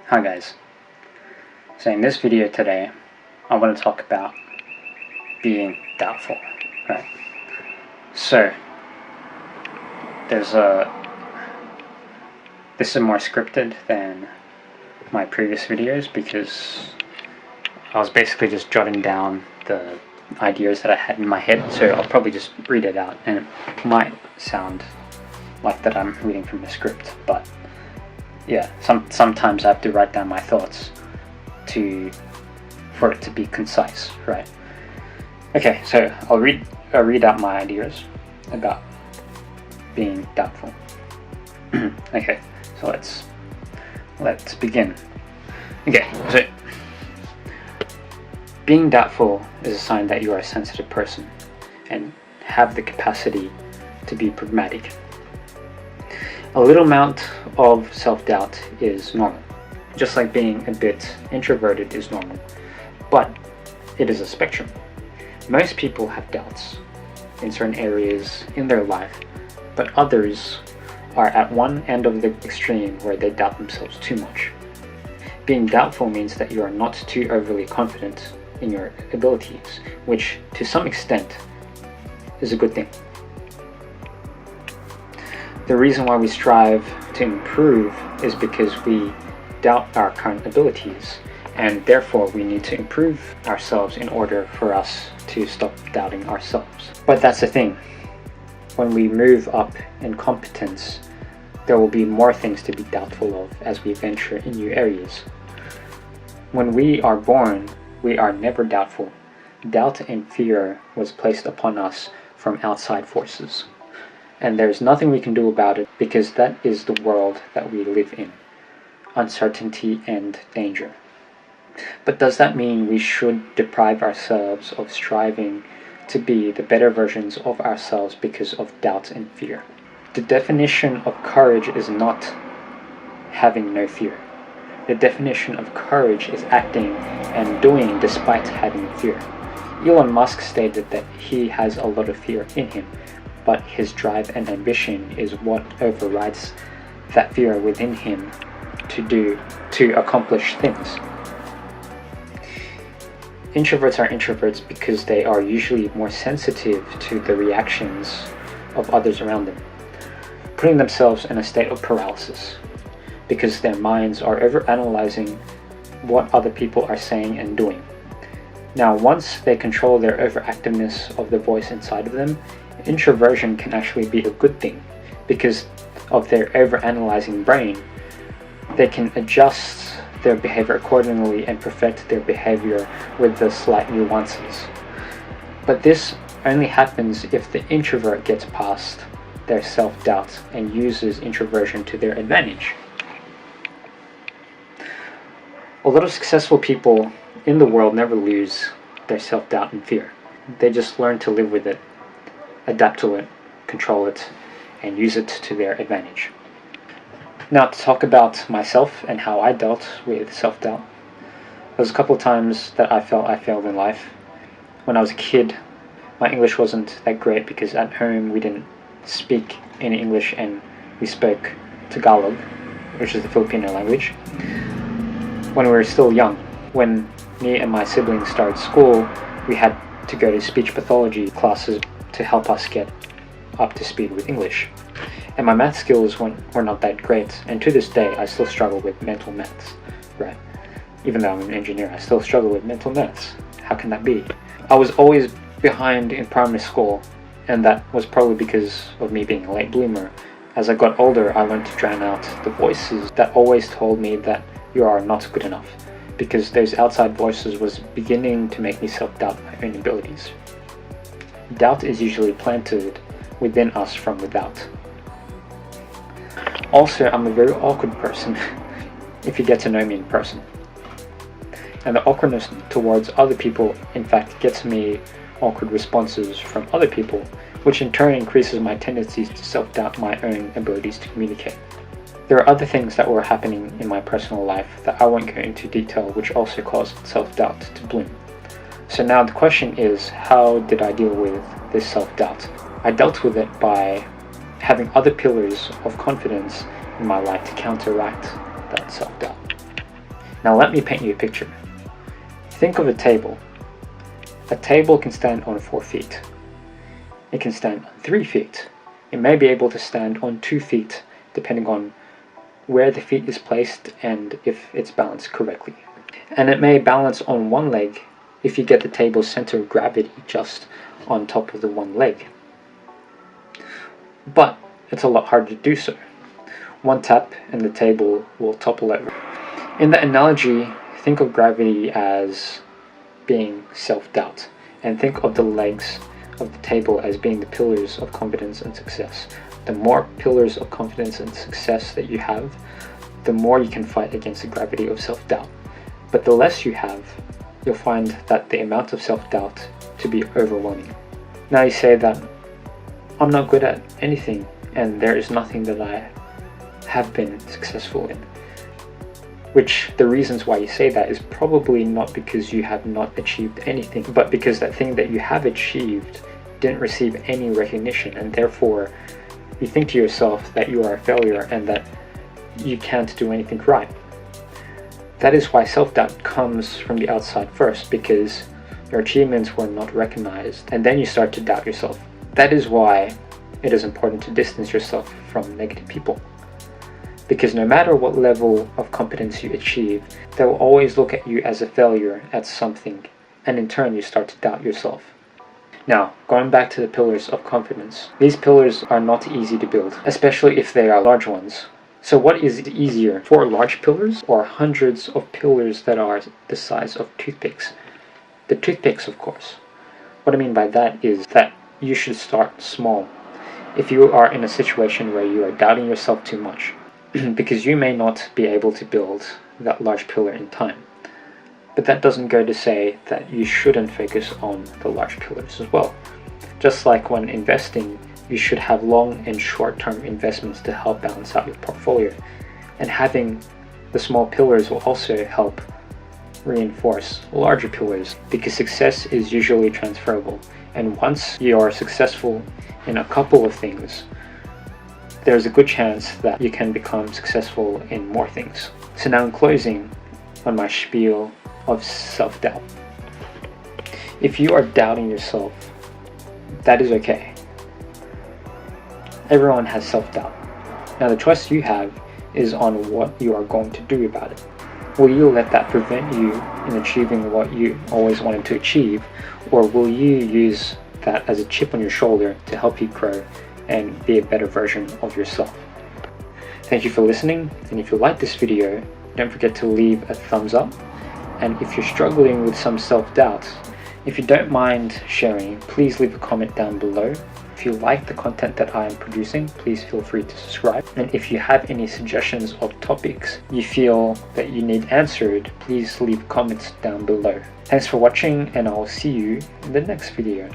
Hi guys, so in this video today I want to talk about being doubtful, right? So this is more scripted than my previous videos because I was basically just jotting down the ideas that I had in my head, so I'll probably just read it out and it might sound like that I'm reading from a script, but yeah, sometimes I have to write down my thoughts for it to be concise, right? Okay, so I'll read out my ideas about being doubtful. Okay, so let's begin. Okay, so being doubtful is a sign that you are a sensitive person and have the capacity to be pragmatic. A little amount of self-doubt is normal, just like being a bit introverted is normal, but it is a spectrum. Most people have doubts in certain areas in their life, but others are at one end of the extreme where they doubt themselves too much. Being doubtful means that you are not too overly confident in your abilities, which to some extent is a good thing. The reason why we strive to improve is because we doubt our current abilities, and therefore we need to improve ourselves in order for us to stop doubting ourselves. But that's the thing, when we move up in competence, there will be more things to be doubtful of as we venture in new areas. When we are born, we are never doubtful. Doubt and fear was placed upon us from outside forces. And there's nothing we can do about it because that is the world that we live in. Uncertainty and danger. But does that mean we should deprive ourselves of striving to be the better versions of ourselves because of doubt and fear? The definition of courage is not having no fear. The definition of courage is acting and doing despite having fear. Elon Musk stated that he has a lot of fear in him, but his drive and ambition is what overrides that fear within him to accomplish things. Introverts are introverts because they are usually more sensitive to the reactions of others around them, putting themselves in a state of paralysis because their minds are overanalyzing what other people are saying and doing. Now, once they control their overactiveness of the voice inside of them, introversion can actually be a good thing because of their overanalyzing brain. They can adjust their behavior accordingly and perfect their behavior with the slight nuances. But this only happens if the introvert gets past their self-doubt and uses introversion to their advantage. A lot of successful people in the world never lose their self-doubt and fear. They just learn to live with it, adapt to it, control it, and use it to their advantage. Now, to talk about myself and how I dealt with self-doubt. There was a couple of times that I felt I failed in life. When I was a kid, my English wasn't that great because at home we didn't speak any English and we spoke Tagalog, which is the Filipino language. When we were still young, when me and my siblings started school, we had to go to speech pathology classes to help us get up to speed with English. And my math skills were not that great, and to this day I still struggle with mental maths, right? Even though I'm an engineer, I still struggle with mental maths. How can that be? I was always behind in primary school, and that was probably because of me being a late bloomer. As I got older, I learned to drown out the voices that always told me that you are not good enough, because those outside voices was beginning to make me self-doubt my own abilities. Doubt is usually planted within us from without. Also, I'm a very awkward person, if you get to know me in person. And the awkwardness towards other people, in fact, gets me awkward responses from other people, which in turn increases my tendencies to self-doubt my own abilities to communicate. There are other things that were happening in my personal life that I won't go into detail, which also caused self-doubt to bloom. So now the question is, how did I deal with this self-doubt? I dealt with it by having other pillars of confidence in my life to counteract that self-doubt. Now let me paint you a picture. Think of a table. A table can stand on 4 feet. It can stand on 3 feet. It may be able to stand on 2 feet, depending on where the feet is placed and if it's balanced correctly. And it may balance on one leg if you get the table's center of gravity just on top of the one leg. But it's a lot harder to do so. One tap and the table will topple over. In that analogy, think of gravity as being self-doubt, and think of the legs of the table as being the pillars of confidence and success. The more pillars of confidence and success that you have, the more you can fight against the gravity of self-doubt. But the less you have, you'll find that the amount of self-doubt to be overwhelming. Now you say that I'm not good at anything and there is nothing that I have been successful in. Which the reasons why you say that is probably not because you have not achieved anything, but because that thing that you have achieved didn't receive any recognition, and therefore you think to yourself that you are a failure and that you can't do anything right. That is why self-doubt comes from the outside first, because your achievements were not recognized, and then you start to doubt yourself. That is why it is important to distance yourself from negative people. Because no matter what level of competence you achieve, they will always look at you as a failure at something, and in turn you start to doubt yourself. Now, going back to the pillars of confidence. These pillars are not easy to build, especially if they are large ones. So what is easier, 4 large pillars or hundreds of pillars that are the size of toothpicks? The toothpicks, of course. What I mean by that is that you should start small if you are in a situation where you are doubting yourself too much. Because you may not be able to build that large pillar in time. But that doesn't go to say that you shouldn't focus on the large pillars as well. Just like when investing, you should have long and short-term investments to help balance out your portfolio. And having the small pillars will also help reinforce larger pillars, because success is usually transferable. And once you are successful in a couple of things, there's a good chance that you can become successful in more things. So now in closing on my spiel of self-doubt. If you are doubting yourself, that is okay. Everyone has self-doubt. Now the choice you have is on what you are going to do about it. Will you let that prevent you in achieving what you always wanted to achieve, or will you use that as a chip on your shoulder to help you grow and be a better version of yourself? Thank you for listening, and if you like this video, don't forget to leave a thumbs up. And if you're struggling with some self-doubt, if you don't mind sharing, please leave a comment down below. If you like the content that I am producing, please feel free to subscribe. And if you have any suggestions of topics you feel that you need answered, please leave comments down below. Thanks for watching, and I'll see you in the next video.